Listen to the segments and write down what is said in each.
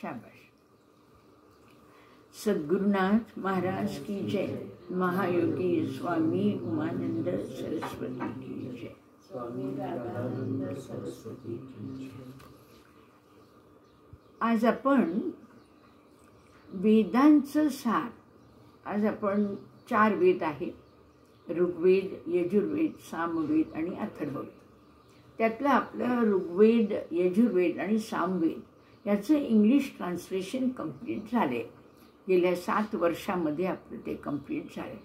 शाबाश. सद्गुरुनाथ महाराज की जय. महायोगी स्वामी उमानंद सरस्वती की जय. स्वामी राधानंद सरस्वती की जय. आज आपण वेदांचं सार, आज आपण 4 वेद आहेत, ऋग्वेद, यजुर्वेद, सामवेद आणि अथर्ववेद. त्यातलं आपलं ऋग्वेद, यजुर्वेद आणि सामवेद याचं इंग्लिश ट्रान्सलेशन कंप्लीट झाले. गेल्या 7 वर्षामध्ये आपलं ते कंप्लीट झाले.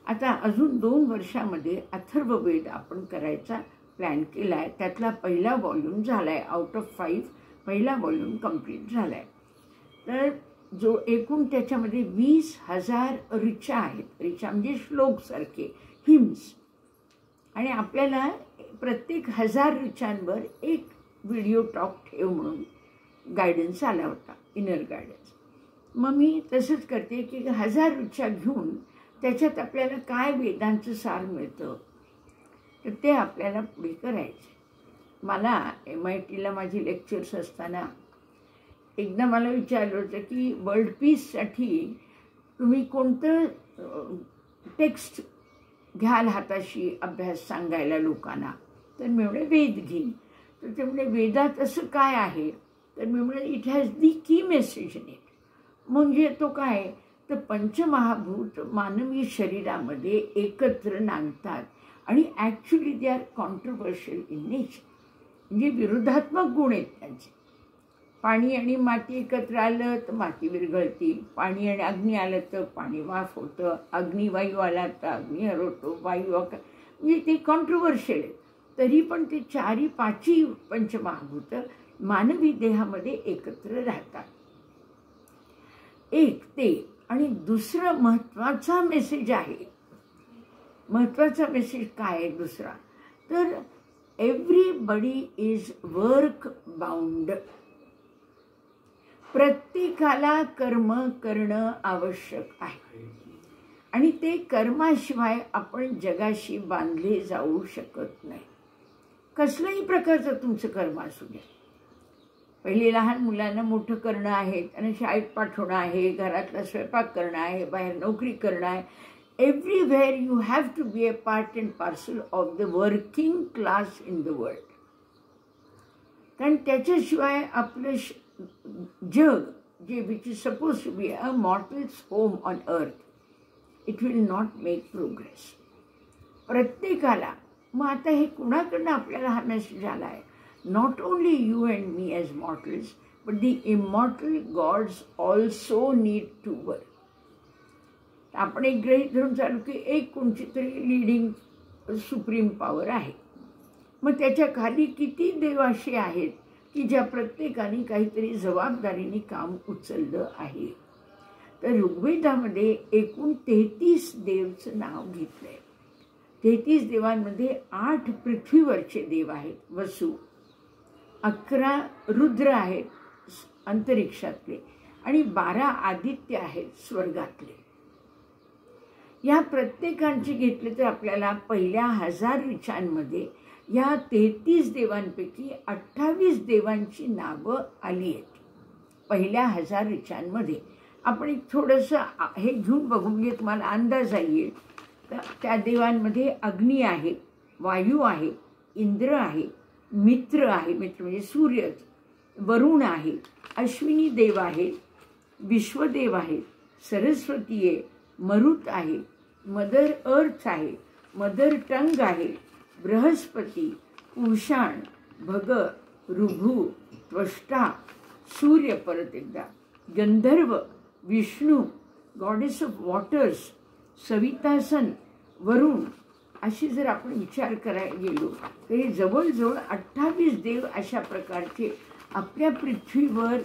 आता अजून 2 वर्षामध्ये अथर्ववेद आपण करायचा प्लॅन केला आहे. त्यातला पहिला व्हॉल्यूम झाला आहे. आउट ऑफ 5 पहिला व्हॉल्यूम कंप्लीट झाला आहे. तर जो एकूण त्याच्यामध्ये 20,000 ऋचा आहेत. ऋचा म्हणजे श्लोकसारखे हिम्स. आणि आपल्याला प्रत्येक 1000 ऋचांवर एक व्हिडिओ टॉक ठेव म्हणून गायडन्स आला होता, इनर गायडन्स. मग मी तसंच करते की 1000 ऋचा घेऊन त्याच्यात आपल्याला काय वेदांचं सार मिळतं तर ते आपल्याला पुढे करायचं. मला MITला माझी लेक्चर्स असताना एकदा मला विचारलं होतं की वर्ल्ड पीससाठी तुम्ही कोणतं टेक्स्ट घ्याल हाताशी अभ्यास सांगायला लोकांना. तर मी म्हणे वेद घेईन. तर ते म्हणे वेदात असं काय आहे. तर मी म्हणे इट हॅज दी की मेसेज इन इट. म्हणजे तो काय तर पंचमहाभूत मानवी शरीरामध्ये एकत्र नांदतात आणि actually they are controversial in nature. म्हणजे विरोधात्मक गुण आहेत त्यांचे. पाणी आणि माती एकत्र आलं तर माती विरघळती. पाणी आणि अग्नी आलं तर पाणी वाफ होतं. अग्निवायू आला तर अग्नी हरवतो. वायू म्हणजे ते कॉन्ट्रोवर्शियल आहे. तरी पण ते 4-5 पंचमहाभूत मानवी देहामध्ये एकत्र राहतात. एक ते. आणि दुसरं महत्त्वाचा मेसेज आहे. महत्त्वाचा मेसेज काय आहे दुसरा तर एव्हरीबडी इज वर्क बाउंड. प्रत्येकाला कर्म करणं आवश्यक आहे आणि ते कर्माशिवाय आपण जगाशी बांधले जाऊ शकत नाही. कसल्याही प्रकारचं तुमचं कर्म असू द्या. पहिले लहान मुलांना मोठं करणं आहे, आणि शाळेत पाठवणं आहे, घरातला स्वयंपाक करणं आहे, बाहेर नोकरी करणं आहे. Everywhere you have to be a part and parcel of the working class in the world. कारण त्याच्याशिवाय आपलं जग जे which is suppose to be a mortals home on earth it will not make progress. प्रत्येकाला. मग आता हे कुणाकडनं आपल्याला हा मेसेज आला आहे. Not only you and me as mortals, but the immortal gods also need to work. आपण एक गृहीत धरून चालू की एक कोणती तरी लीडिंग सुप्रीम पॉवर आहे. मग त्याच्या खाली किती देव असे आहेत की ज्या प्रत्येकाने काहीतरी जबाबदारीने काम उचललं आहे. तर ऋग्वेदामध्ये एकूण 33 देवचं नाव घेतलंय. 33 देवांमध्ये 8 पृथ्वीवरचे देव आहेत वसु, 11 रुद्र आहेत अंतरिक्षातले आणि 12 आदित्य आहेत स्वर्गातले. या प्रत्येकांची घेतले तर आपल्याला पहिल्या 1000 ऋचांमध्ये या 33 देवांपैकी 28 देवांची नावं आली आहेत. पहिल्या 1000 ऋचांमध्ये आपण एक थोडंसं हे घेऊन बघून घे, तुम्हाला अंदाज येईल. तर त्या देवांमध्ये अग्नी आहे, वायू आहे, इंद्र आहे, मित्र आहे, मित्र म्हणजे सूर्यच, वरुण आहे, अश्विनी देव आहे, विश्वदेव आहे, सरस्वती आहे, मरुत आहे, मदर अर्थ आहे, मदर टंग आहे, बृहस्पती, कुशाण, भग, ऋभू, त्वष्टा, सूर्य, परत एकदा गंधर्व, विष्णू, गॉडेस ऑफ वॉटर्स, सवितासन, वरुण. अशी जर आपण विचार करायला गेलो तर हे जवळजवळ 28 देव अशा प्रकारचे आपल्या पृथ्वीवर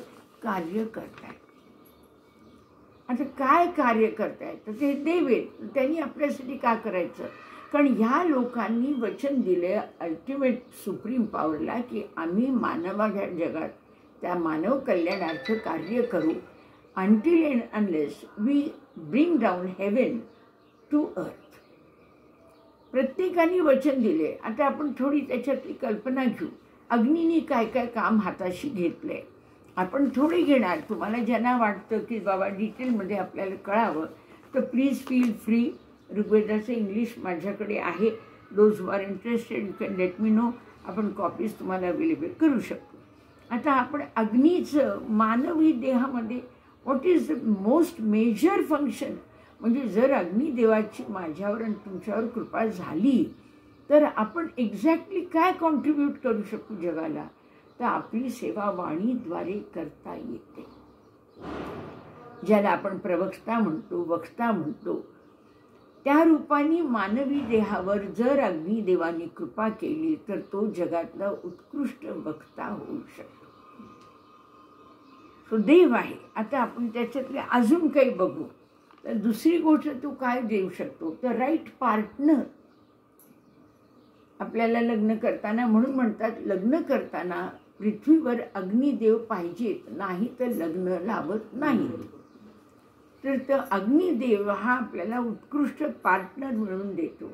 कार्य करतात. आता काय कार्य करतायत तर ते देव आहेत. त्यांनी आपल्यासाठी का करायचं. कारण ह्या लोकांनी वचन दिले अल्टिमेट सुप्रीम पॉवरला की आम्ही मानवाच्या जगात त्या मानव कल्याणार्थ कार्य करू until and unless we bring down heaven to earth. प्रत्येकाने वचन दिले. आता आपण थोडी त्याच्यातली कल्पना घेऊ. अग्नीने काय काय काम हाताशी घेतले. आपण थोडे घेणार. तुम्हाला ज्यांना वाटतं की बाबा डिटेलमध्ये आपल्याला कळावं तर प्लीज फील फ्री. ऋग्वेदाचं इंग्लिश माझ्याकडे आहे. Those who are interested you can let me know. आपण कॉपीज तुम्हाला अवेलेबल करू शकतो. आता आपण अग्नीचं मानवी देहामध्ये what is the most major function, म्हणजे जर अग्निदेवाची माझ्यावर आणि तुमच्यावर कृपा झाली तर आपण एक्झॅक्टली काय कॉन्ट्रीब्यूट करू शकू जगाला, तर आपली सेवा वाणीद्वारे करता येते. ज्याला आपण प्रवक्ता म्हणतो, वक्ता म्हणतो, त्या रूपाने मानवी देहावर जर अग्निदेवाने कृपा केली तर तो जगातला उत्कृष्ट वक्ता होऊ शकतो. तो देव आहे. आता आपण त्याच्यातले अजून काही बघू. तर दुसरी गोष्ट तो काय देऊ शकतो, तर राईट पार्टनर. आपल्याला लग्न करताना म्हणून म्हणतात लग्न करताना पृथ्वीवर अग्निदेव पाहिजेत, नाही तर लग्न लावत नाही. तर तो अग्निदेव हा आपल्याला उत्कृष्ट पार्टनर मिळवून देतो.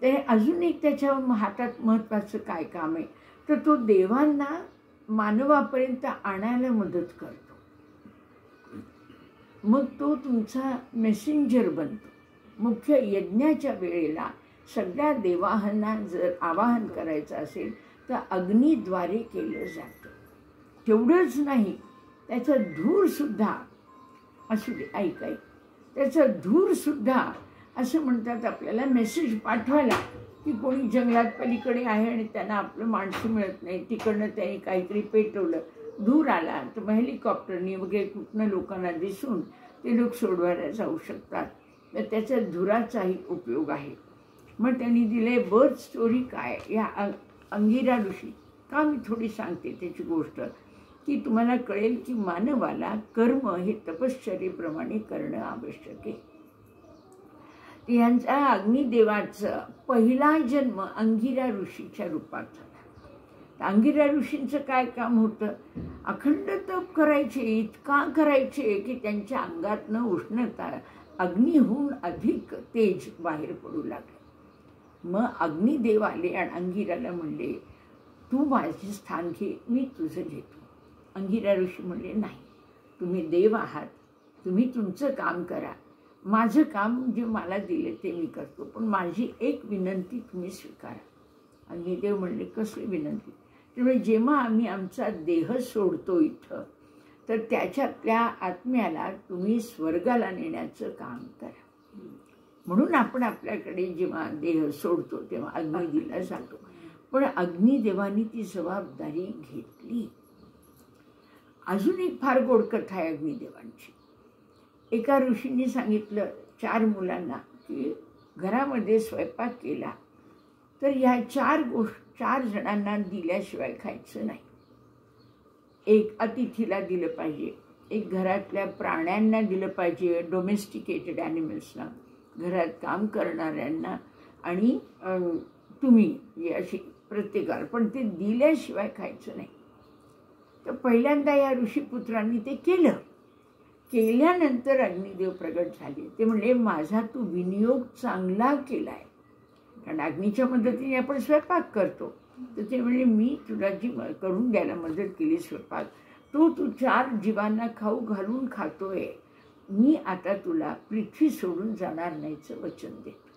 ते अजून एक त्याच्या हातात महत्त्वाचं काय काम आहे, तर तो देवांना मानवापर्यंत आणायला मदत करतो. मग तो तुमचा मेसेंजर बनतो. मुख्य यज्ञाच्या वेळेला सगळ्या देवांना जर आवाहन करायचं असेल तर अग्नीद्वारे केलं जातं. तेवढंच नाही, त्याचा धूरसुद्धा असू दे, ऐक त्याचा धूरसुद्धा असं म्हणतात आपल्याला मेसेज पाठवायला की कोणी जंगलात पलीकडे आहे आणि त्यांना आपलं माणसं मिळत नाही, तिकडनं त्यांनी काहीतरी पेटवलं, धूर आला तर मग हेलिकॉप्टरनी वगैरे कुठनं लोकांना दिसून ते लोक सोडवायला जाऊ शकतात. तर त्याच्या धुराचाही उपयोग आहे. मग त्यांनी दिले बर्थ स्टोरी काय या अंगिरा ऋषी का मी थोडी सांगते त्याची गोष्ट की तुम्हाला कळेल की मानवाला कर्म हे तपश्चर्येप्रमाणे करणं आवश्यक आहे. यांचा अग्निदेवाचा पहिला जन्म अंगिरा ऋषीच्या रूपात झाला. अंगिरा ऋषींचं काय काम होतं, अखंड तप करायचे, इतका करायचे की त्यांच्या अंगातनं उष्णता अग्नीहून अधिक तेज बाहेर पडू लागले. मग अग्निदेव आले आणि अंगिराला म्हणले तू माझे स्थान घे, मी तुझं घेतो. अंगिरा ऋषी म्हणले नाही, तुम्ही देव आहात, तुम्ही तुमचं काम करा, माझं काम जे मला दिले ते मी करतो, पण माझी एक विनंती तुम्ही स्वीकारा. अग्निदेव म्हणले कसली विनंती, त्यामुळे जेव्हा आम्ही आमचा देह सोडतो इथं तर त्याच्यातल्या आत्म्याला तुम्ही स्वर्गाला नेण्याचं काम करा. म्हणून आपण आपल्याकडे जेव्हा देह सोडतो तेव्हा अग्नी दिला जातो. पण अग्निदेवानी ती जबाबदारी घेतली. अजून एक फार गोड कथा आहे अग्निदेवांची. एका ऋषींनी सांगितलं 4 मुलांना की घरामध्ये स्वयंपाक केला तर या 4 जणांना दिल्याशिवाय खायचं नाही. एक अतिथीला दिलं पाहिजे, एक घरातल्या प्राण्यांना दिलं पाहिजे, डोमेस्टिकेटेड ॲनिमल्सना, घरात काम करणाऱ्यांना, आणि तुम्ही अशी प्रत्येकाला, पण ते दिल्याशिवाय खायचं नाही. तर पहिल्यांदा या ऋषीपुत्रांनी ते केलं. केल्यानंतर अग्निदेव प्रगट झाले. ते म्हणले माझा तू विनियोग चांगला केला आहे, कारण अग्नीच्या मदतीने आपण स्वयंपाक करतो. तर ते म्हणले मी तुला जी करून द्यायला मदत केली स्वयंपाक, तू 4 जीवांना खाऊ घालून खातोय, मी आता तुला पृथ्वी सोडून जाणार नाहीचं वचन देतो.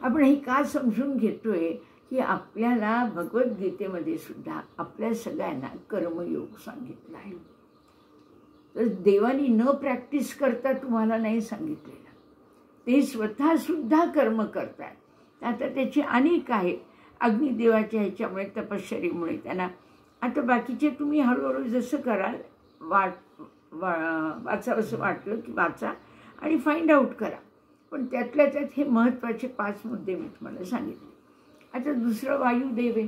आपण हे का समजून घेतोय की आपल्याला भगवद्गीतेमध्ये सुद्धा आपल्या सगळ्यांना कर्मयोग सांगितला आहे. तर देवानी न प्रॅक्टिस करता तुम्हाला नाही सांगितलेलं, ते स्वतः सुद्धा कर्म करतात. आता त्याची अनेक आहे. अग्निदेवाच्या ह्याच्यामुळे तपश्चर्येमुळे त्यांना, आता बाकीचे तुम्ही हळूहळू जसं कराल वाचावंसं वाटलं की वाचा आणि फाइंड आउट करा. पण त्यातल्या त्यात हे महत्त्वाचे 5 मुद्दे मी तुम्हाला सांगितले. आता दुसरं वायुदेव आहे.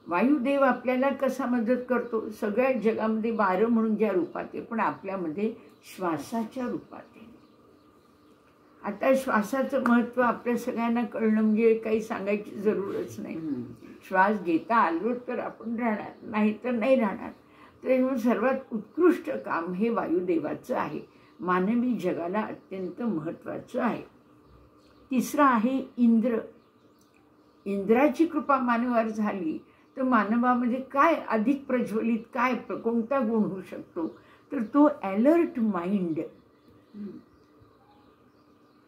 वायुदेव आपल्याला कसा मदत करतो, सगळ्या जगामध्ये 12 म्हणून ज्या रूपात आहे, पण आपल्यामध्ये श्वासाच्या रूपात आहे. आता श्वासाचं महत्त्व आपल्या सगळ्यांना कळणं म्हणजे काही सांगायची जरूरच नाही. श्वास घेता आलो तर आपण राहणार, नाही तर नाही राहणार. तर सर्वात उत्कृष्ट काम हे वायुदेवाचं आहे, मानवी जगाला अत्यंत महत्त्वाचं आहे. तिसरं आहे इंद्र. इंद्राची कृपा मानवावर झाली तर मानवामध्ये काय अधिक प्रज्वलित, काय कोणता गुण होऊ शकतो, तर तो अलर्ट माइंड.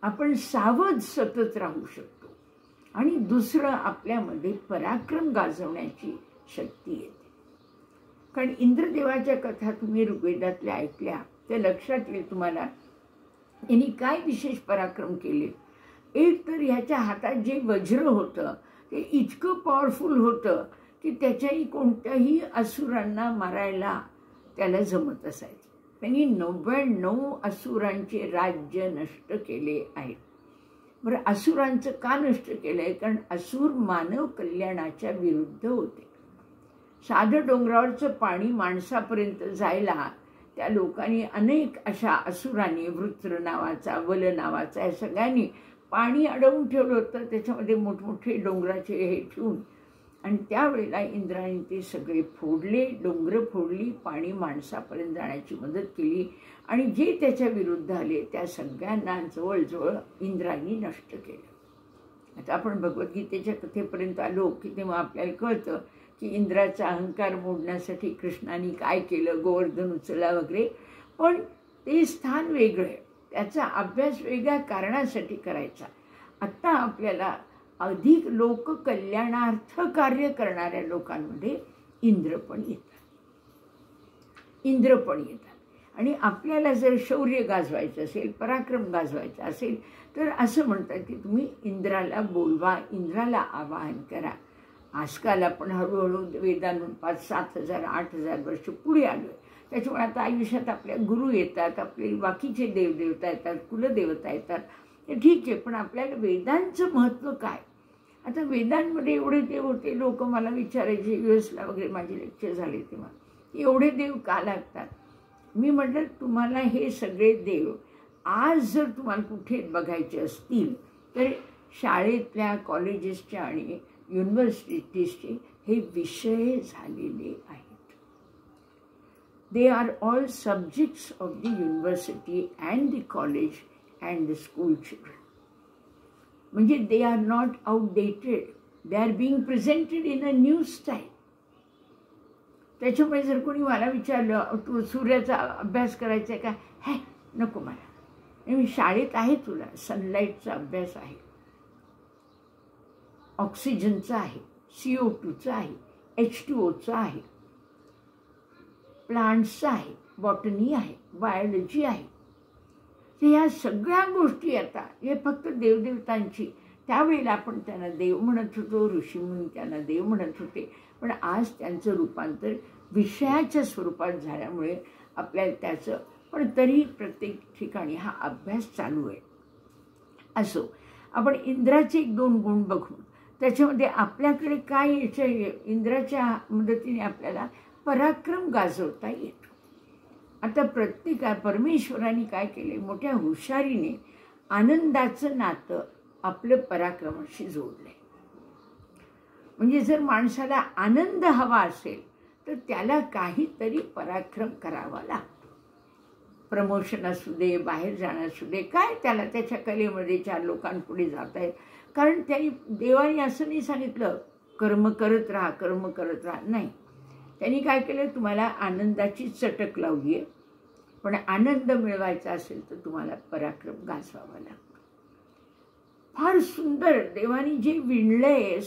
आपण सावध सतत राहू शकतो. आणि दुसरं, आपल्यामध्ये पराक्रम गाजवण्याची शक्ती येते. कारण इंद्रदेवाच्या कथा तुम्ही ऋग्वेदातल्या ऐकल्या तर लक्षात येईल तुम्हाला यांनी काय विशेष पराक्रम केले. एक तर ह्याच्या हातात जे वज्र होतं ते इतकं पॉवरफुल होतं की त्याच्याही कोणत्याही असुरांना मारायला त्याला जमत असायचं. त्यांनी 99 असुरांचे राज्य नष्ट केले आहे. बरं, असुरांचं का नष्ट केलंय? कारण असुर मानव कल्याणाच्या विरुद्ध होते. साधं डोंगरावरचं पाणी माणसापर्यंत जायला त्या लोकांनी अनेक अशा असुरांनी, वृत्र नावाचा, वल नावाचा, या सगळ्यांनी पाणी अडवून ठेवलं होतं. त्याच्यामध्ये मोठमोठे डोंगराचे हे ठेवून, आणि त्यावेळेला इंद्राने ते सगळे फोडले, डोंगर फोडली, पाणी माणसापर्यंत जाण्याची मदत केली. आणि जे त्याच्या विरुद्ध आले त्या सगळ्यांना जवळजवळ इंद्राने नष्ट केलं. आता आपण भगवद्गीतेच्या कथेपर्यंत आलो की तेव्हा आपल्याला कळतं की इंद्राचा अहंकार मोडण्यासाठी कृष्णाने काय केलं, गोवर्धन उचलला वगैरे. पण ते स्थान वेगळं आहे, त्याचा अभ्यास वेगळ्या कारणासाठी करायचा. आत्ता आपल्याला अधिक लोककल्याणार्थ कार्य करणाऱ्या लोकांमध्ये इंद्र पण येतात. आणि आपल्याला जर शौर्य गाजवायचं असेल, पराक्रम गाजवायचा असेल, तर असं म्हणतात की तुम्ही इंद्राला बोलवा, इंद्राला आवाहन करा. आजकाल आपण हळूहळू वेदांतून 5,000-7,000 8,000 वर्ष पुढे आलो आहे. त्याच्यामुळे आता आयुष्यात आपल्या गुरु येतात, आपले बाकीचे देवदेवता येतात, कुलदेवता येतात. ते ठीक आहे, पण आपल्याला वेदांचं महत्त्व काय? आता वेदांमध्ये एवढे देव होते. लोक मला विचारायचे, US वगैरे माझे लेक्चर झाले तेव्हा, एवढे देव का लागतात? मी म्हटलं, तुम्हाला हे सगळे देव आज जर तुम्हाला कुठे बघायचे असतील तर शाळेतल्या, कॉलेजेसच्या आणि युनिव्हर्सिटीजचे हे विषय झालेले आहेत. They are all subjects of the university and the college and the school children. म्हणजे they are not outdated, they are being presented in a new style. त्याच्यामुळे जर कोणी मला विचारलं, तू सूर्याचा अभ्यास करायचा आहे का? हे नको मला, मी शाळेत आहे, तुला सनलाईटचा अभ्यास आहे, ऑक्सिजनचा आहे, CO2चा आहे, H2Oचा आहे, प्लांट्सचा आहे, बॉटनी आहे, बायोलॉजी आहे. तर ह्या सगळ्या गोष्टी आता हे फक्त देवदेवतांची. त्यावेळेला आपण त्यांना देव म्हणत होतो, ऋषीमुनी त्यांना देव म्हणत होते. पण आज त्यांचं रूपांतर विषयाच्या स्वरूपात झाल्यामुळे आपल्याला त्याचं, पण तरी प्रत्येक ठिकाणी हा अभ्यास चालू आहे. असो, आपण इंद्राचे 1-2 गुण बघू. त्याच्यामध्ये आपल्याकडे काय याच्या इंद्राच्या मदतीने आपल्याला पराक्रम गाजवता येतो. आता परमेश्वराने काय केले, मोठ्या हुशारीने आनंदाचं नातं आपलं पराक्रमाशी जोडलंय. म्हणजे जर माणसाला आनंद हवा असेल तर त्याला काहीतरी पराक्रम करावा लागतो. प्रमोशन असू दे, बाहेर जाणं असू दे, काय त्याला त्याच्या कलेमध्ये 4 लोकांपुढे जात आहेत. कारण त्यांनी, देवाने असं नाही सांगितलं कर्म करत राहा, कर्म करत राहा, नाही. त्यांनी काय केलं, तुम्हाला आनंदाची चटक लावली आहे, पण आनंद मिळवायचा असेल तर तुम्हाला पराक्रम गाजवावा लागतो. फार सुंदर देवानी जे विणलंय,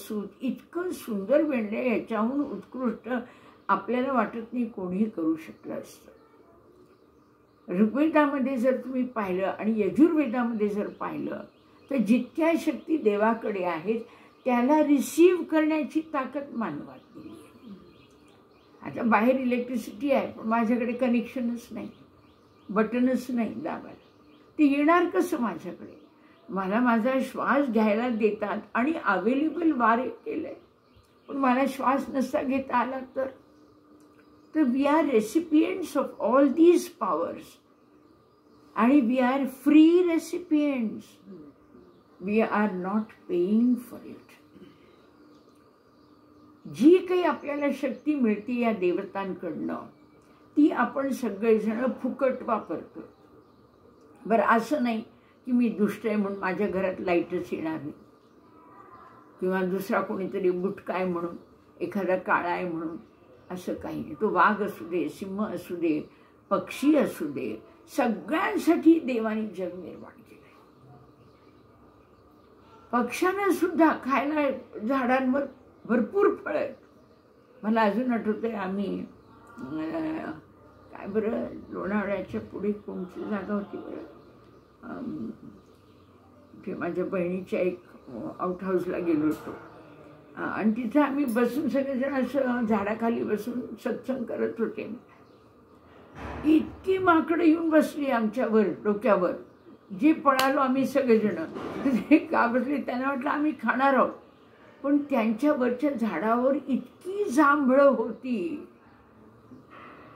इतकं सुंदर विणलंय, ह्याच्याहून उत्कृष्ट आपल्याला वाटत नाही कोणीही करू शकलं असतं. ऋग्वेदामध्ये जर तुम्ही पाहिलं आणि यजुर्वेदामध्ये जर पाहिलं तर जितक्या शक्ती देवाकडे आहेत त्याला रिसीव्ह करण्याची ताकद मानवात दिली आहे. आता बाहेर इलेक्ट्रिसिटी आहे, पण माझ्याकडे कनेक्शनच नाही, बटनच नाही दाबायला, ते येणार कसं माझ्याकडे? मला माझा श्वास घ्यायला देतात आणि अवेलेबल वारे केलंय, पण मला श्वास नसता घेता आला तर we are recipients of all these powers आणि we are free recipients. We are not paying for it. जी काही आपल्याला शक्ती मिळते या देवतांकडनं ती आपण सगळेजण फुकट वापरतो. बरं, असं नाही की मी दुष्ट आहे म्हणून माझ्या घरात लाईटच येणार नाही, किंवा दुसरा कोणीतरी बुटका आहे म्हणून एखादा काळा आहे म्हणून असं काही नाही. तो वाघ असू दे, सिंह असू दे, पक्षी असू दे, सगळ्यांसाठी देवाने जग निर्माण केलं. पक्ष्यांना सुद्धा खायला झाडांवर भरपूर फळं आहेत. मला अजून आठवतंय, आम्ही काय बरं, लोणावळ्याच्या पुढे कोणती जागा होती बरं, ते माझ्या बहिणीच्या एक आउट हाऊसला गेलो होतो आणि तिथं आम्ही बसून सगळेजण असं झाडाखाली बसून सत्संग करत होते. इतकी माकडं येऊन बसली आमच्यावर, डोक्यावर. जे पळालो आम्ही सगळेजण, ते का बसले त्यांना वाटलं आम्ही खाणार आहोत. पण त्यांच्यावरच्या झाडावर इतकी जांभळं होती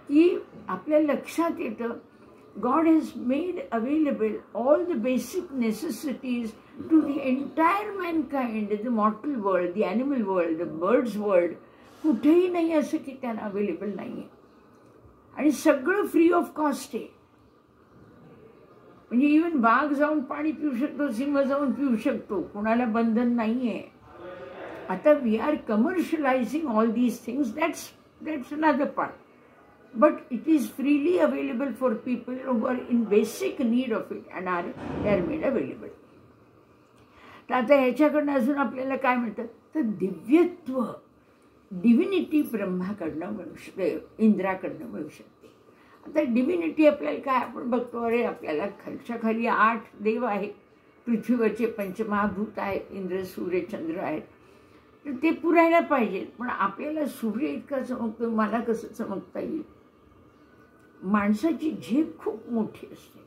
की आपल्या लक्षात येतं, God has made available all the basic necessities to the entire mankind, the mortal world, the animal world, the birds world. कुठेही नाही असं की त्यांना अवेलेबल नाही आहे. आणि सगळं फ्री ऑफ कॉस्ट आहे. म्हणजे इवन वाघ जाऊन पाणी पिऊ शकतो, सिंह जाऊन पिऊ शकतो, कुणाला बंधन नाही आहे. आता we are commercialising all these things, that's another part. But it is freely available for people who are in basic need of it and they are made available. तर आता ह्याच्याकडनं अजून आपल्याला काय मिळतं तर दिव्यत्व, डिव्हिनिटी ब्रह्माकडनं मिळू शकते, इंद्राकडनं मिळू शकते. आता डिव्हिनिटी आपल्याला काय, आपण बघतो अरे आपल्याला खालच्या खाली 8 देव आहेत, पृथ्वीवरचे पंचमहाभूत आहेत, इंद्र सूर्य चंद्र आहेत. तर ते पुरायला पाहिजेत. पण आपल्याला सूर्य इतका चमकतो, मला कसं चमकता येईल. माणसाची झेप खूप मोठी असते.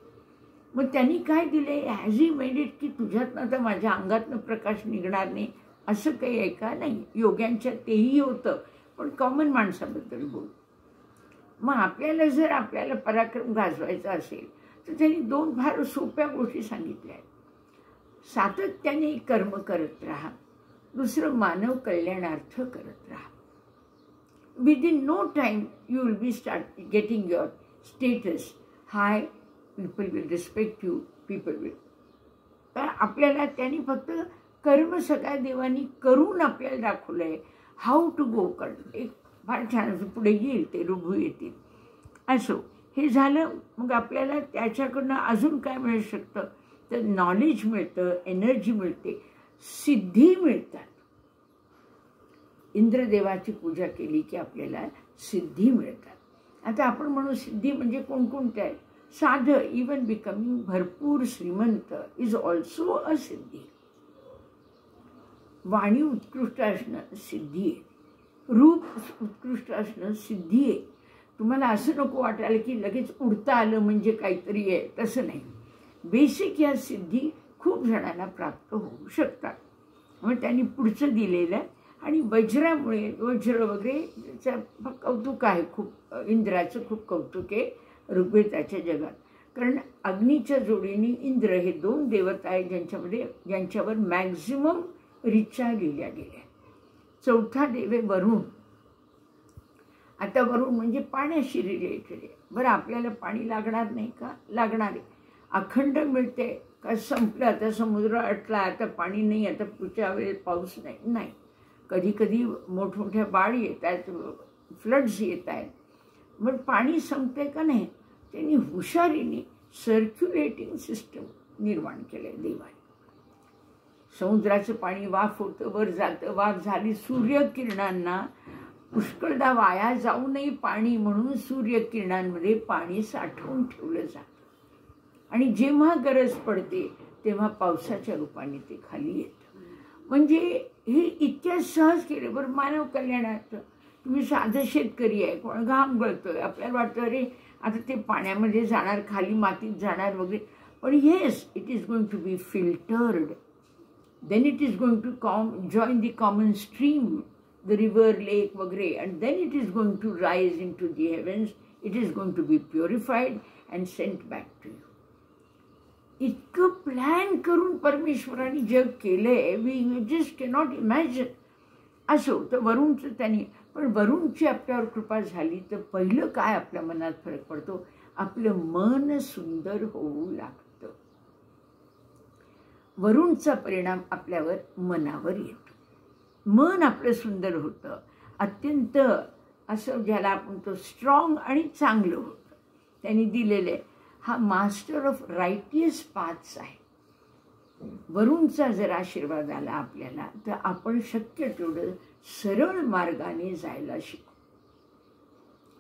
मग त्यांनी काय दिले, हॅज ही मेड इट की तुझ्यातनं आता माझ्या अंगातनं प्रकाश निघणार नाही असं काही आहे का. नाही, योग्यांच्या तेही होतं, पण कॉमन माणसाबद्दल बोल. मग आपल्याला जर आपल्याला पराक्रम गाजवायचा असेल तर त्यांनी 2 फार सोप्या गोष्टी सांगितल्या आहेत. सातत्याने कर्म करत राहा, दुसरं मानव कल्याणार्थ करत राहा. Within no time you will be start getting your status high, people will respect you, people will. तर आपल्याला त्यांनी फक्त कर्म सगळ्या देवानी करून आपल्याला दाखवलं आहे, हाऊ टू गो. एक फार छान पुढे येईल, ते रुभू येतील. असो, हे झालं. मग आपल्याला त्याच्याकडनं अजून काय मिळू शकतं तर नॉलेज मिळतं, एनर्जी मिळते, सिद्धी मिळतात. इंद्रदेवाची पूजा केली की आपल्याला सिद्धी मिळतात. आता आपण म्हणू सिद्धी म्हणजे कोणकोणत्या आहेत. साधं, इवन बिकमिंग भरपूर श्रीमंत इज ऑल्सो अ सिद्धी. वाणी उत्कृष्ट असणं सिद्धी आहे, रूप उत्कृष्ट असणं सिद्धी आहे. तुम्हाला असं नको वाटायला की लगेच उडता आलं म्हणजे काहीतरी आहे, तसं नाही. बेसिक या सिद्धी खूप जणांना प्राप्त होऊ शकतात. मग त्यांनी पुढचं दिलेलं आहे. आणि वज्रामुळे, वज्र वगैरे त्याचं कौतुक आहे खूप, इंद्राचं खूप कौतुक आहे ऋग्वेदाच्या जगात. कारण अग्नीच्या जोडीने इंद्र हे 2 देवता आहेत ज्यांच्यावर मॅक्झिमम ऋचा लिहिल्या गेल्या. 4था देव आहे वरुण. आता वरुण म्हणजे पाण्याशी रिलेटेड आहे. बरं, आपल्याला पाणी लागणार नाही का? लागणार आहे. अखंड मिळते का? संपलं, आता समुद्र अटला, आता पाणी नाही, आता पुढच्या वेळेस पाऊस नाही. नाही, कधी कधी मोठमोठ्या बाढ येत आहेत, फ्लड्स येत आहेत. मग पाणी संपते का नाही. त्यांनी हुशारीने सर्क्युलेटिंग सिस्टम निर्माण केलं आहे देवाने. समुद्राचं पाणी वाफ होतं, वर जातं, वाफ झाली. सूर्यकिरणांना पुष्कळदा वाया जाऊ नये पाणी म्हणून सूर्यकिरणांमध्ये पाणी साठवून ठेवलं जातं. आणि जेव्हा गरज पडते तेव्हा पावसाच्या रूपाने ते खाली येतं. म्हणजे हे इतक्या सहज केले. बरं, मानव कल्याणार्थ तुम्ही साधं शेतकरी आहे, कोण घाम गळतोय, आपल्याला वाटतं अरे आता ते पाण्यामध्ये जाणार, खाली मातीत जाणार वगैरे. पण yes, it is going to be filtered, then it is going to join the common stream, the river, lake वगैरे, and then it is going to rise into the heavens. It is going to be purified and sent back to you. इतकं plan करून परमेश्वराने जग केलंय, we just cannot imagine. असो, तर वरुणचं त्यांनी, पण वरुणची आपल्यावर कृपा झाली तर पहिलं काय आपल्या मनात फरक पडतो, आपलं मन सुंदर होऊ लागतं. वरुणचा परिणाम आपल्यावर मनावर येतो. मन आपलं सुंदर होतं, अत्यंत असं ज्याला आपण तो स्ट्रॉंग आणि चांगलं होतं. त्यांनी दिलेले हा मास्टर ऑफ रायटियस पाथ्स आहे. वरूनचा जर आशीर्वाद आला आपल्याला तर आपण शक्य तेवढं सरळ मार्गाने जायला शिकू.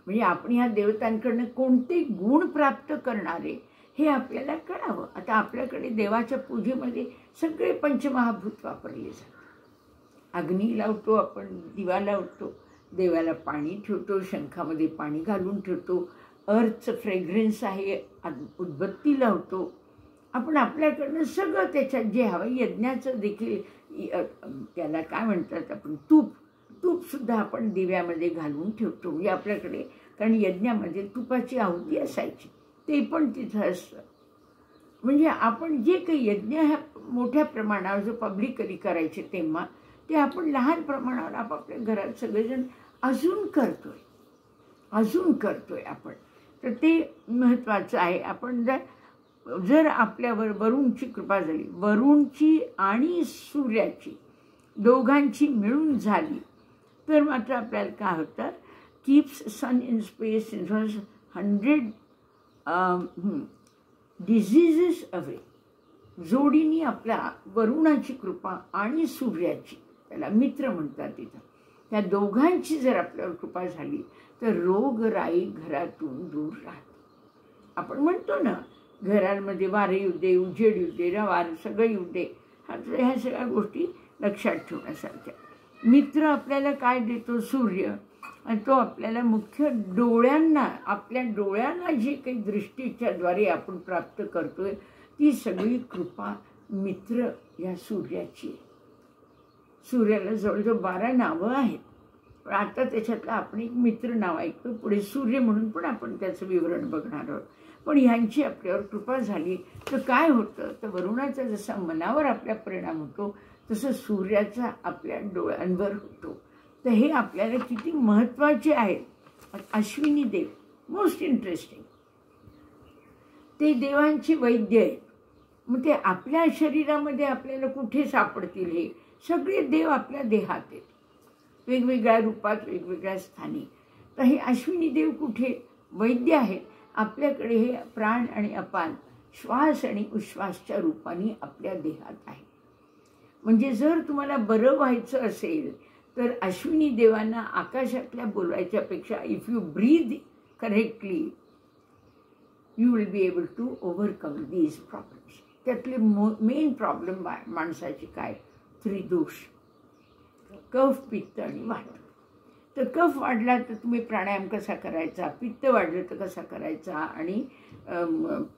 म्हणजे आपण ह्या देवतांकडनं कोणते गुण प्राप्त करणारे हे आपल्याला कळावं. आता आपल्याकडे देवाच्या पूजेमध्ये सगळे पंचमहाभूत वापरले जातात. अग्नी लावतो आपण, दिवा लावतो, देवाला पाणी ठेवतो, शंखामध्ये पाणी घालून ठेवतो, अर्थचं फ्रेग्रन्स आहे, उदबत्ती लावतो. आपण आपल्याकडनं सगळं त्याच्यात जे हवं, यज्ञाचं देखील त्याला काय म्हणतात आपण, तूपसुद्धा आपण दिव्यामध्ये घालून ठेवतो. म्हणजे आपल्याकडे, कारण यज्ञामध्ये तुपाची आहुती असायची, ते पण तिथं असतं. म्हणजे आपण जे काही यज्ञ ह्या मोठ्या प्रमाणावर जो पब्लिकली करायचे तेव्हा ते आपण लहान प्रमाणावर आपापल्या घरात सगळेजण अजून करतोय आपण. तर ते महत्त्वाचं आहे. आपण जर आपल्यावर वरुणची कृपा झाली, वरुणची आणि सूर्याची दोघांची मिळून झाली, तर मात्र आपल्याला काय होतं, keeps sun in space in 100 diseases away. जोडीने आपल्या वरुणाची कृपा आणि सूर्याची, त्याला मित्र म्हणतात तिथं, त्या दोघांची जर आपल्यावर कृपा झाली तर रोगराई घरातून दूर राहते. आपण म्हणतो ना, घरांमध्ये वारे येऊ दे, उजेड येऊ दे, वार सगळं येऊ दे, ह्या सगळ्या गोष्टी लक्षात ठेवण्यासारख्या. मित्र आपल्याला काय देतो, सूर्य. आणि तो आपल्याला मुख्य डोळ्यांना, आपल्या डोळ्यांना जे काही दृष्टीच्याद्वारे आपण प्राप्त करतोय ती सगळी कृपा मित्र या सूर्याची आहे. सूर्याला जवळजवळ 12 नावं आहेत, पण आता त्याच्यातलं आपण एक मित्र नाव ऐकतो, पुढे सूर्य म्हणून पण आपण त्याचं विवरण बघणार आहोत. पण ह्यांची आपल्यावर कृपा झाली तर काय होतं, तर वरुणाचा जसा मनावर आपला परिणाम होतो तसं सूर्याचा आपल्या डोळ्यांवर होतो. तर हे आपल्याला किती महत्त्वाचे आहे. अश्विनी देव मोस्ट इंटरेस्टिंग, ते देवांचे वैद्य आहेत. मग ते आपल्या शरीरामध्ये आपल्याला कुठे सापडतील, हे सगळे देव आपल्या देहात आहेत, वेगवेगळ्या रूपात, वेगवेगळ्या स्थानी. तर हे अश्विनी देव कुठे, वैद्य आहेत आपल्याकडे. हे प्राण आणि अपान, श्वास आणि उश्वासच्या रूपाने आपल्या देहात आहे. म्हणजे जर तुम्हाला बरं व्हायचं असेल तर अश्विनी देवांना आकाशातल्या बोलवायच्यापेक्षा if you breathe correctly you will be able to overcome these problems. त्यातले मेन प्रॉब्लेम माणसाचे काय, त्रिदोष, कफ, पित्त आणि वात. तर कफ वाढला तर तुम्ही प्राणायाम कसा करायचा, पित्त वाढलं तर कसा करायचा, आणि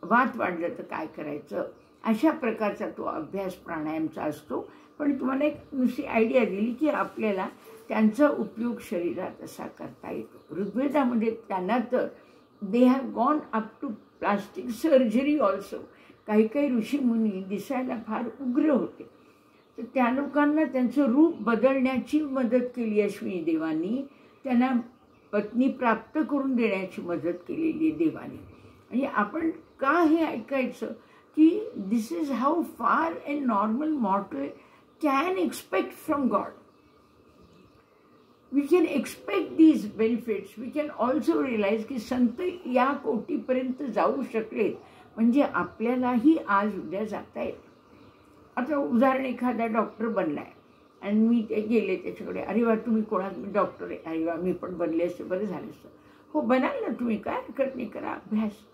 वात वाढलं तर काय करायचं, अशा प्रकारचा तो अभ्यास प्राणायामचा असतो. पण तुम्हाला एक नुसती आयडिया दिली की आपल्याला त्यांचा उपयोग शरीरात असा करता येतो. ऋग्वेदामध्ये त्यांना तर they have gone up to plastic surgery also. काही काही ऋषीमुनी दिसायला फार उग्र होते, तर त्या लोकांना त्यांचं रूप बदलण्याची मदत केली अश्विनी देवांनी. त्यांना पत्नी प्राप्त करून देण्याची मदत केलेली आहे देवाने. आणि आपण का हे ऐकायचं की दिस इज हाऊ फार a normal मॉर्टल can expect from God. We can expect these benefits. We can also realize की संत या कोटीपर्यंत जाऊ शकलेत म्हणजे आपल्यालाही आज उद्या जाता येत. आता उदाहरण, एखादा डॉक्टर बनलाय आणि मी ते गेले त्याच्याकडे, अरे वा तुम्ही कोणात, मी डॉक्टर आहे, अरे वा मी पण बनले असते, बरं झालं असतं. हो बनाल ना तुम्ही, काय हरकत नाही, करा अभ्यास.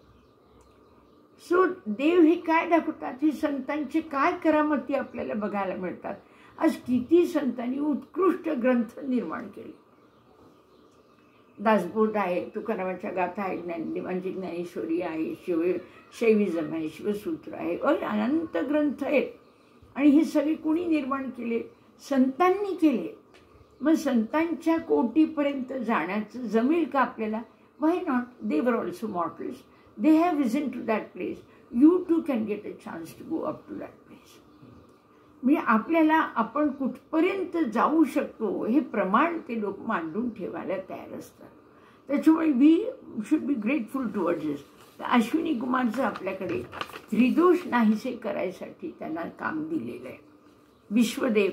सो देव हे काय दाखवतात, हे संतांचे काय करामती आपल्याला बघायला मिळतात. आज किती संतांनी उत्कृष्ट ग्रंथ निर्माण केले. दासबोध आहे, तुकारामाच्या गाथा आहे, ज्ञानदेवांची ज्ञानेश्वरी आहे, शैविझम आहे, शिवसूत्र आहे, अनंत ग्रंथ आहेत. आणि हे सगळे कुणी निर्माण केले, संतांनी केले. मग संतांच्या कोटीपर्यंत जाण्याचं जमेल का आपल्याला? व्हाय not, they were also mortals. They have risen to that place. You too can get a chance to go up to that place. म्हणजे आपल्याला आपण कुठपर्यंत जाऊ शकतो हे प्रमाण ते लोक मांडून ठेवायला तयार असतात. त्याच्यामुळे we should be grateful towards this. तर अश्विनी कुमारचं आपल्याकडे त्रिदोष नाहीसे करायसाठी त्यांना काम दिलेलं आहे. विश्वदेव,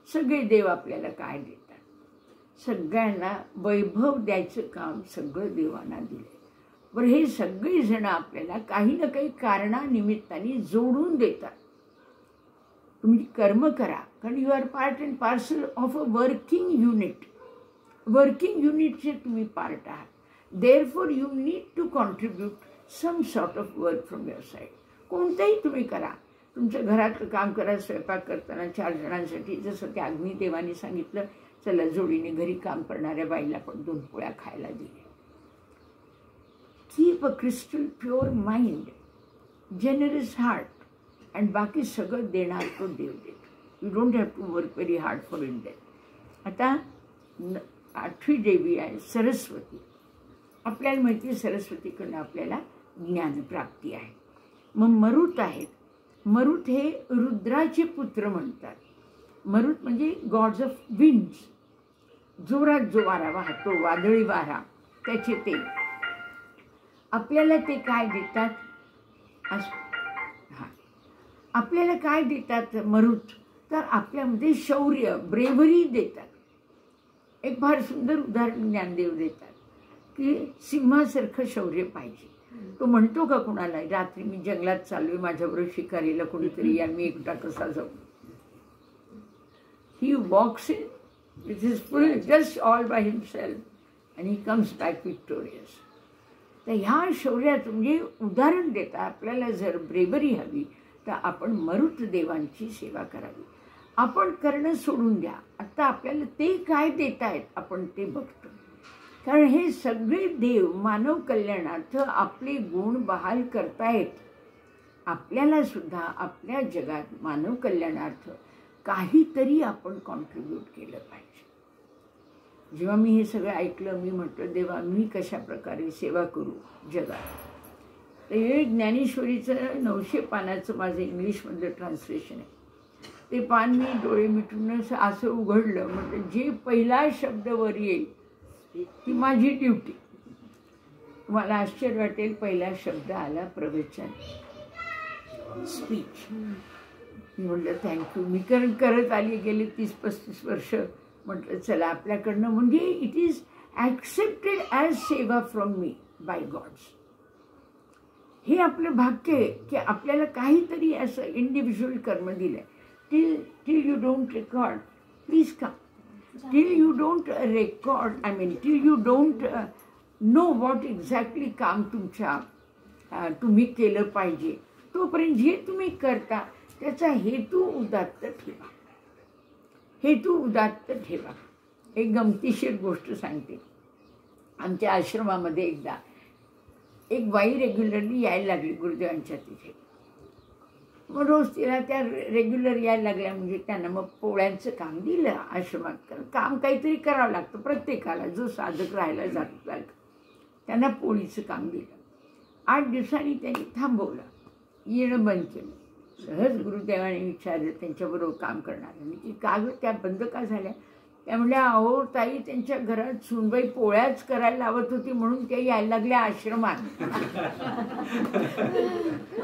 सगळे देव आपल्याला काय देतात, सगळ्यांना वैभव द्यायचं काम सगळं देवांना दिलं. बरं, हे सगळेजण आपल्याला काही ना काही कारणानिमित्ताने जोडून देतात. तुम्ही कर्म करा, कारण you are part and parcel of a working unit. Working युनिटचे तुम्ही पार्ट आहात. Therefore you need to contribute some sort of work from your side. कोणतंही तुम्ही करा. तुमच्या घरातलं काम करा. स्वयंपाक करताना 4 जणांसाठी जसं की अग्निदेवाने सांगितलं, चला जोडीने घरी काम करणाऱ्या बाईला पण 2 पोळ्या खायला दिल्या. Keep a crystal pure mind, generous heart, आणि बाकी सगळं देणार तो देव देतो. You don't have to work very hard for it that. आता 8वी देवी आहे सरस्वती. आपल्याला माहिती आहे सरस्वतीकडनं आपल्याला ज्ञानप्राप्ती आहे. मग मरुत आहेत. मरुत हे रुद्राचे पुत्र म्हणतात. मरुत म्हणजे गॉड्स ऑफ विंड्स. जोरात जो वारा वाहतो, वादळी वारा, त्याचे ते. आपल्याला ते काय देतात? आपल्याला काय देतात मरुत? तर आपल्यामध्ये शौर्य, ब्रेव्हरी देतात. एक फार सुंदर उदाहरण ज्ञानदेव देतात की सिंहासारखं शौर्य पाहिजे. तो म्हणतो का कुणाला, रात्री मी जंगलात चाललोय, माझ्याबरोबर शिकारीला कोणीतरी या, मी एकटा कसा जाऊ? He walks in with his full just all by himself and he comes back victorious. तर ह्या शौर्याचं म्हणजे उदाहरण देता आपल्याला जर ब्रेव्हरी हवी तर आपण मरुत देवांची सेवा करावी. आपण करणं सोडून द्या. आता आपल्याला ते काय देत आहेत आपण ते बघतो. कारण हे सगळे देव मानव कल्याणार्थ आपले गुण बहाल करतायत. आपल्याला सुद्धा आपल्या जगात मानव कल्याणार्थ काहीतरी आपण कॉन्ट्रीब्यूट केलं पाहिजे. जेव्हा मी हे सगळं ऐकलं, मी म्हटलं देवा मी कशा प्रकारे सेवा करू जगात. तर हे ज्ञानेश्वरीचं 900 पानाचं माझं इंग्लिशमधलं ट्रान्सलेशन आहे. ते पान मी डोळे मिटून असं उघडलं. म्हटलं जे पहिला शब्द वर येईल ती माझी ड्युटी. मला आश्चर्य वाटेल, पहिला शब्द आला प्रवचन, स्पीच. मी म्हटलं थँक्यू. मी करत आली गेली 30-35 वर्ष. म्हटलं चला आपल्याकडनं, म्हणजे इट इज ॲक्सेप्टेड ॲज सेवा फ्रॉम मी बाय गॉड्स. हे आपलं भाग्य आहे की आपल्याला काहीतरी असं इंडिव्हिज्युअल कर्म दिलं आहे. till you don't record, please come. Till you don't record, till you don't know what exactly काम तुमच्या तुम्ही केलं पाहिजे, तोपर्यंत जे तुम्ही करता त्याचा हेतू उदात्त ठेवा. हेतू उदात्त ठेवा. एक गमतीशीर गोष्ट सांगते. आमच्या आश्रमामध्ये एकदा एक बाई रेग्युलरली यायला लागली गुरुदेवांच्या तिथे. मग रोज तिला त्या रेग्युलर यायला लागल्या. म्हणजे त्यांना मग पोळ्यांचं काम दिलं आश्रमात. कारण काम काहीतरी करावं लागतं प्रत्येकाला, जो साधक राहायला जातो त्यांना पोळीचं काम दिलं. 8 दिवसांनी त्यांनी थांबवलं, येणं बंद केलं. सहज गुरुदेवाने विचारलं त्यांच्याबरोबर काम करणाऱ्यांनी की का गं त्या बंद का झाल्या? त्या म्हणल्या अहो ताई, त्यांच्या घरात सुनबाई पोळ्याच करायला लावत होती म्हणून त्या यायला लागल्या आश्रमात.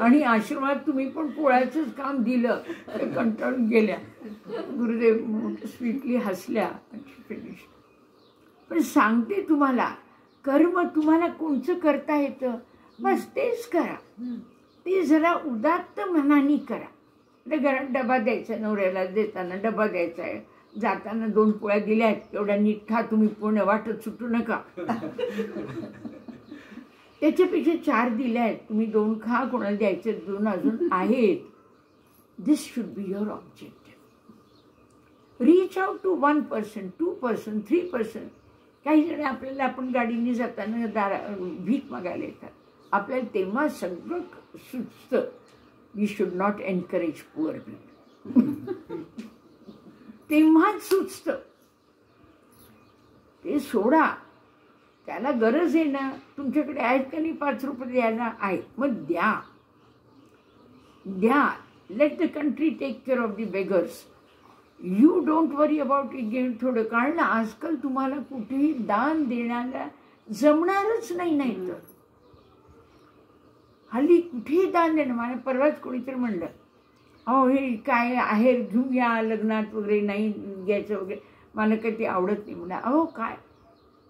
आणि आश्रमात तुम्ही पण पोळ्याचंच काम दिलं, ते कंटाळून गेल्या. गुरुदेव स्वीटली हसल्या. फिनिश. पण सांगते तुम्हाला, कर्म तुम्हाला कोणचं करता येतं बस तेच करा. ते जरा उदात्त मनाने करा. तर घरात डबा द्यायचा, नवऱ्याला देताना डबा द्यायचा आहे, जाताना 2 पोळ्या दिल्या आहेत, तेवढ्या नीट खा तुम्ही, पूर्ण वाटत सुटू नका. त्याच्यापेक्षा 4 दिल्या आहेत, तुम्ही 2 खा, कोणाला द्यायचे 2 अजून आहेत. This should be your objective. Reach out to 1%, 2%, 3%. काही जण आपल्याला, आपण गाडीने जाताना भीक मागायला येतात, आपल्याला तेव्हा सगळं सुचतं. We should not encourage poor people. तेव्हाच सुचतं. ते सोडा, त्याला गरज आहे ना. तुमच्याकडे आहेत का नाही 5 रुपये द्यायला? आहे, मग द्या द्या. Let the country take care of the beggars. You don't worry about it. Game थोडं. कारण आजकाल तुम्हाला कुठेही दान देण्याला जमणारच नाही. तर हल्ली कुठेही दान देणं. मला परवाच कोणीतरी म्हणलं अहो हे काय आहेर घेऊन या लग्नात वगैरे, नाही घ्यायचं वगैरे. मला काही ते आवडत नाही. म्हणा अहो काय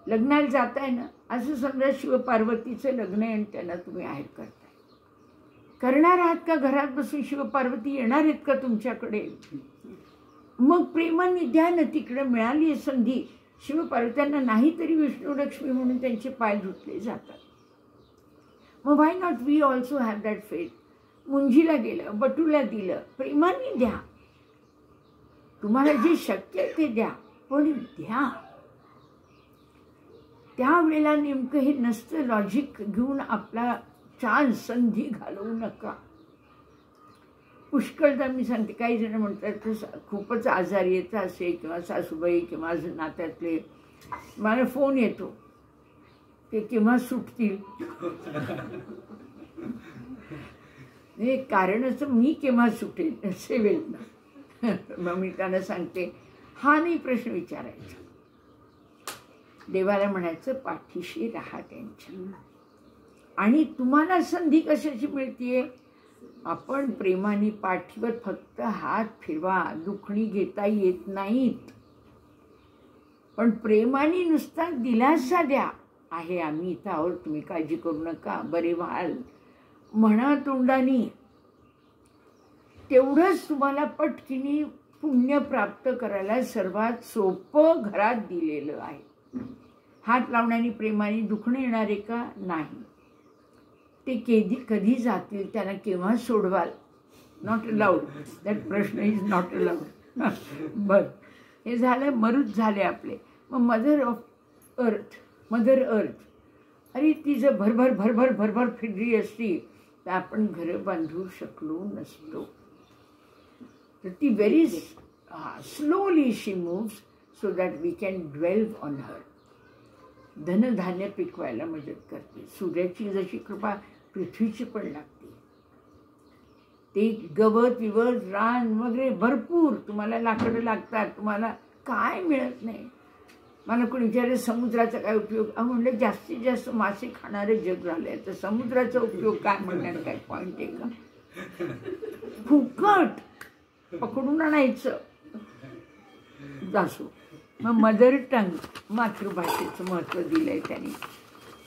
लग्नाला जाताय ना, असं समजा शिवपार्वतीचं लग्न आहे आणि त्यांना तुम्ही आहेर करताय. करणार आहात का? घरात बसून शिवपार्वती येणार आहेत का तुमच्याकडे? मग प्रेमाने द्या ना, तिकडे मिळाली आहे संधी. शिवपार्वत्यांना नाही तरी विष्णू लक्ष्मी म्हणून त्यांचे पाय धुतले जातात. मग why not we also have that faith. मुंजीला गेलं, बटूला दिलं, प्रेमाने द्या. तुम्हाला जे शक्य आहे ते द्या, पण द्या. त्यावेळेला नेमकं हे नसतं लॉजिक घेऊन आपला चान्स संधी घालवू नका. पुष्कळदा मी सांगते, काही जण म्हणतात खूपच आजारी येतं असे किंवा सासूबाई किंवा नात्यातले, मला फोन येतो ते केव्हा सुटतील. हे कारणच मी केव्हा सुटेल असे वेळ ना. मग मी त्यांना सांगते हा नाही प्रश्न विचारायचा, देवाला म्हणायचं पाठीशी राहा त्यांच्या. आणि तुम्हाला संधी कशाची मिळतीये? आपण प्रेमाने पाठीवर फक्त हात फिरवा, दुखणी घेता येत नाहीत, पण प्रेमाने नुसता दिलासा द्या. आहे आम्ही इथं आहोत, तुम्ही काळजी करू नका, बरे व्हाल म्हणा तोंडानी. तेवढंच तुम्हाला पटकिनी पुण्य प्राप्त करायला सर्वात सोपं घरात दिलेलं आहे. हात लावण्याने प्रेमाने दुखणं येणार आहे का? नाही. ते कधी जातील, त्यांना केव्हा सोडवाल? Not allowed. दॅट प्रश्न इज नॉट अलाउड. बरं, हे झालं, मरुत झाले आपले. मग मदर अर्थ, अरे ती जर भरभर भरभर भरभर फिरली असती तर आपण घरं बांधू शकलो नसतो. तर ती very slowly she moves so that we can dwell on her. धनधान्य पिकवायला मदत करते. सूर्याची जशी कृपा पृथ्वीची पण लागते. ते गवत विवत रान वगैरे भरपूर तुम्हाला लाकडं लागतात, तुम्हाला काय मिळत नाही. मला कोणी विचारलं समुद्राचा काय उपयोग? म्हणलं जास्तीत जास्त मासे खाणारे जग झाले, तर समुद्राचा उपयोग काय म्हणण्यात काय पॉईंट आहे का? फुकट पकडून आणायचं जासो. मग मदर टंग, मातृभाषेचं महत्त्व दिलं आहे त्यांनी.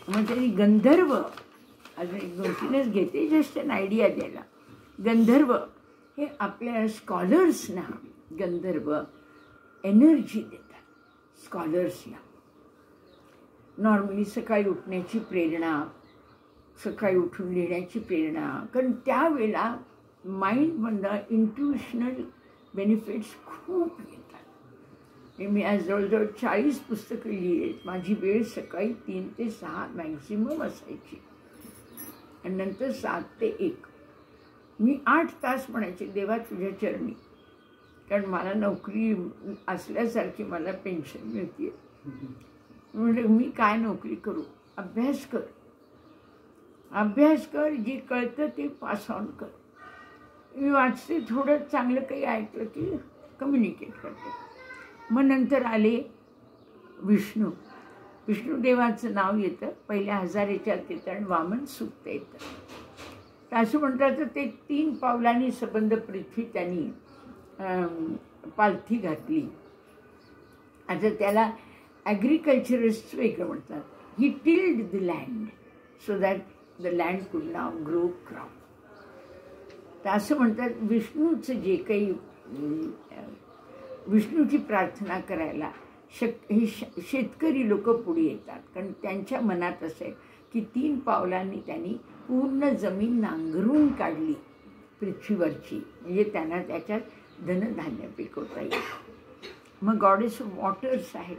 मग त्यांनी गंधर्व, अजून एक दोन तीनच घेते जस्ट एन आयडिया द्यायला. गंधर्व हे आपल्या स्कॉलर्सना गंधर्व एनर्जी देतात. स्कॉलर्सना नॉर्मली सकाळी उठण्याची प्रेरणा, सकाळी उठून लिहिण्याची प्रेरणा, कारण त्यावेळेला माइंडमधनं इंट्युशनल बेनिफिट्स खूप येतात. मी आज जवळजवळ 40 पुस्तकं लिहिली. माझी वेळ सकाळी 3 ते 6 मॅक्झिमम असायची आणि नंतर 7 ते 1. मी 8 तास म्हणायचे देवा तुझ्या चरणी, कारण मला नोकरी असल्यासारखी मला पेन्शन मिळते. म्हणजे मी काय नोकरी करू? अभ्यास कर, अभ्यास कर, जे कळतं ते पास ऑन कर. मी वाचते, थोडं चांगलं काही ऐकलं की कम्युनिकेट करते. मग नंतर आले विष्णू. विष्णुदेवाचं नाव येतं, पहिल्या 1000 याच्यात येतं आणि वामन सूक्त येतं. तर असं म्हणतात तर ते 3 पावलांनी संबंध पृथ्वी त्यांनी पालथी घातली. आता त्याला ॲग्रिकल्चरिस्ट वेगळं म्हणतात. He tilled the land so that the land could now grow crop. तर असं म्हणतात विष्णूचं जे काही विष्णूची प्रार्थना करायला हे शेतकरी लोक पुढे येतात, कारण त्यांच्या मनात असं आहे की 3 पावलांनी त्यांनी पूर्ण जमीन नांगरून काढली पृथ्वीवरची, म्हणजे त्यांना त्याच्यात धनधान्य पिकवता येईल. मग गॉडेस ऑफ वॉटर्स आहेत.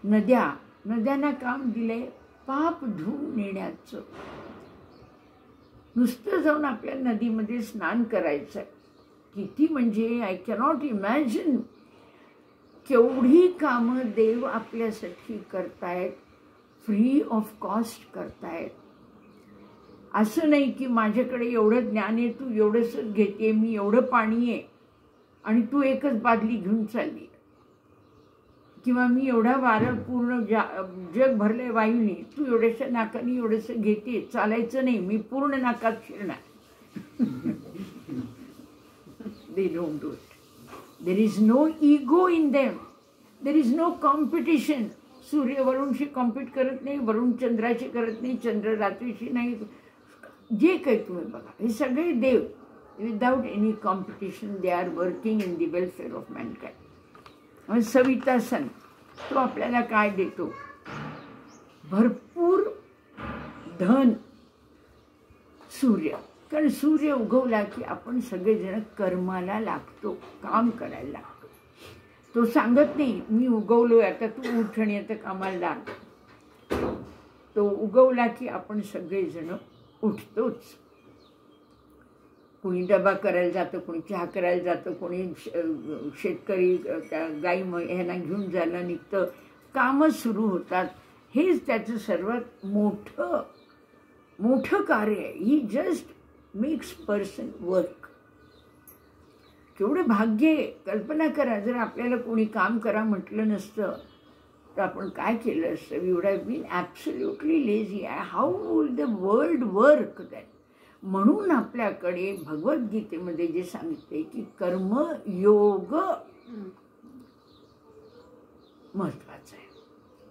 नद्या, नद्यांना काम दिलंय पाप धुवून नेण्याचं. नुसतं जाऊन आपल्या नदीमध्ये स्नान करायचं किती, म्हणजे आय कॅनॉट इमॅजिन केवढी कामं देव आपल्यासाठी करतायत, फ्री ऑफ कॉस्ट करतायत. असं नाही की माझ्याकडे एवढं ज्ञान आहे, तू एवढंसच घेते, मी एवढं पाणी आहे आणि तू एकच बादली घेऊन चालली, किंवा मी एवढा वारं पूर्ण जग भरलंय वायूने, तू एवढ्याशा नाकाने एवढंसं घेते, चालायचं नाही, मी पूर्ण नाकात शिरणार. They don't do it. There is no ego in them. There is no competition. Surya वरुणशी कॉम्पिट करत नाही, वरुण चंद्राशी करत नाही, चंद्र रात्रीशी नाही. जे काही तुम्ही बघा, हे सगळे देव without any competition they are working in the welfare of mankind. Savita sun तो आपल्याला काय देतो? भरपूर धन. सूर्य, कारण सूर्य उगवला की आपण सगळेजण कर्माला लागतो, काम करायला लागतो. तो सांगत नाही मी उगवलोय आता तू उठ आणि आता कामाला लाग. तो उगवला की आपण सगळेजण उठतोच. कोणी डबा करायला जातं, कोणी चहा करायला जातं, कोणी शेतकरी गाई ह्यांना घेऊन जायला निघतं. कामं सुरू होतात. हेच त्याचं सर्वात मोठं कार्य आहे. ही जस्ट मेक्स पर्सन वर्क. केवढं भाग्य आहे. कल्पना करा, जर आपल्याला कोणी काम करा म्हटलं नसतं तर आपण काय केलं असतं? We would have been absolutely lazy. How will the world work that? म्हणून आपल्याकडे भगवद्गीतेमध्ये जे सांगितले की कर्मयोग महत्त्वाचा आहे.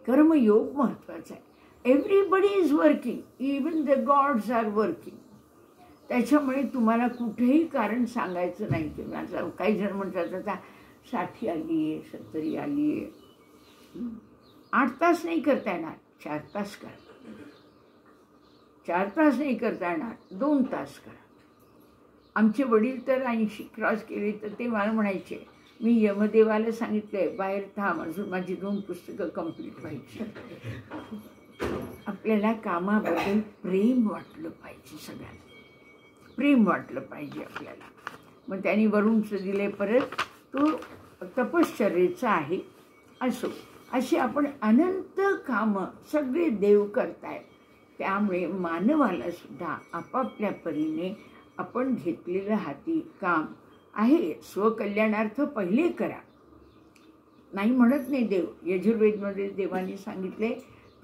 कर्मयोग महत्त्वाचा आहे. Everybody is working, even the gods are working. त्याच्यामुळे तुम्हाला कुठेही कारण सांगायचं नाही की माझा. काही जण म्हणतात आता 60 आली आहे, 70 आली आहे. 8 तास नाही करता येणार, 4 तास करा. 4 तास नाही करता येणार, 2 तास करा. आमचे वडील तर 80 क्रॉस केले तर ते मला म्हणायचे मी यमदेवाला सांगितलंय बाहेर थांब, अजून माझी 2 पुस्तकं कंप्लीट व्हायची. आपल्याला कामाबद्दल प्रेम वाटलं पाहिजे, सगळ्यांना प्रेम वाटलं पाहिजे आपल्याला. मग त्यांनी वरुणचं दिले परत, तो तपश्चर्येचा आहे. असो, अशी आपण अनंत कामं सगळे देव करतायत. त्यामुळे मानवाला सुद्धा आपापल्या परीने आपण घेतलेलं हाती काम आहे. स्वकल्याणार्थ पहिले करा, नाही म्हणत नाही देव. यजुर्वेदमध्ये देवाने सांगितले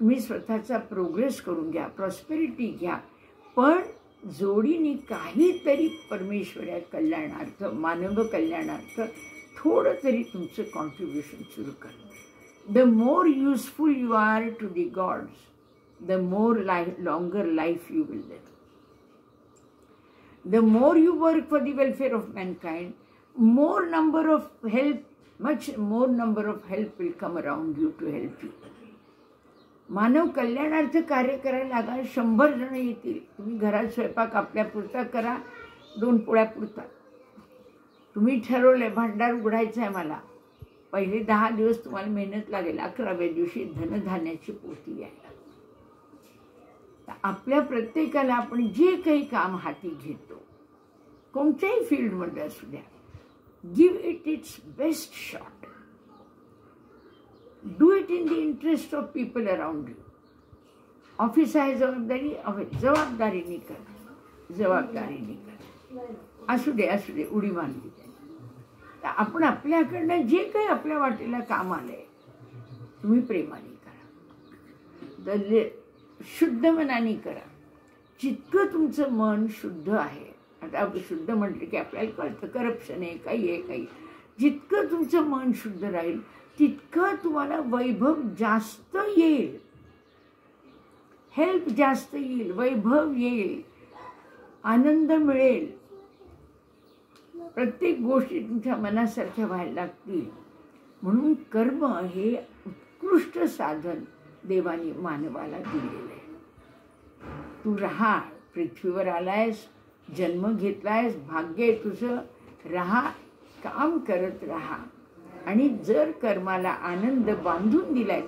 तुम्ही स्वतःचा प्रोग्रेस करून घ्या, प्रॉस्पेरिटी घ्या, पण जोडीने काहीतरी परमेश्वरा कल्याणार्थ, मानव कल्याणार्थ थोडं तरी तुमचं कॉन्ट्रीब्युशन सुरू करा. The more useful you are to the gods, the more longer life you will live. The more you work for the welfare of mankind, much more number of help will come around you to help you. मानव कल्याणार्थ कार्य करायला लागा, 100 जण येतील. तुम्ही घरात स्वयंपाक आपल्यापुरता करा, 2 पोळ्या पुरता. तुम्ही ठरवलंय भांडार उघडायचं आहे मला, पहिले 10 दिवस तुम्हाला मेहनत लागेल, 11व्या दिवशी धनधान्याची पोती यायला. आपल्या प्रत्येकाला आपण जे काही काम हाती घेतो, कोणत्याही फील्डमध्ये असू द्या, give it it's best shot. Do it in the interest of people around you. Office आहे जबाबदारी, जबाबदारीने करा, जबाबदारीने करा. असू दे उडी मारली तर आपण आपल्याकडनं जे काही आपल्या वाटेला काम आलंय तुम्ही प्रेमाने करा, शुद्ध मनाने करा. जितकं तुमचं मन शुद्ध आहे, आता शुद्ध म्हटलं की आपल्याला कळतं करप्शन आहे, काही आहे काही. जितकं तुमचं मन शुद्ध राहील तितकं तुम्हाला वैभव जास्त येईल, हेल्प जास्त येईल, वैभव येईल, आनंद मिळेल. प्रत्येक गोष्टी तुमच्या मनासारख्या व्हायला लागतील. म्हणून कर्म हे उत्कृष्ट साधन देवाने मानवाला दिलेलं आहे. तू राहा, पृथ्वीवर आलायस, जन्म घेतलायस, भाग्य आहे तुझं. राहा, काम करत राहा. आणि जर कर्माला आनंद बांधून दिलाय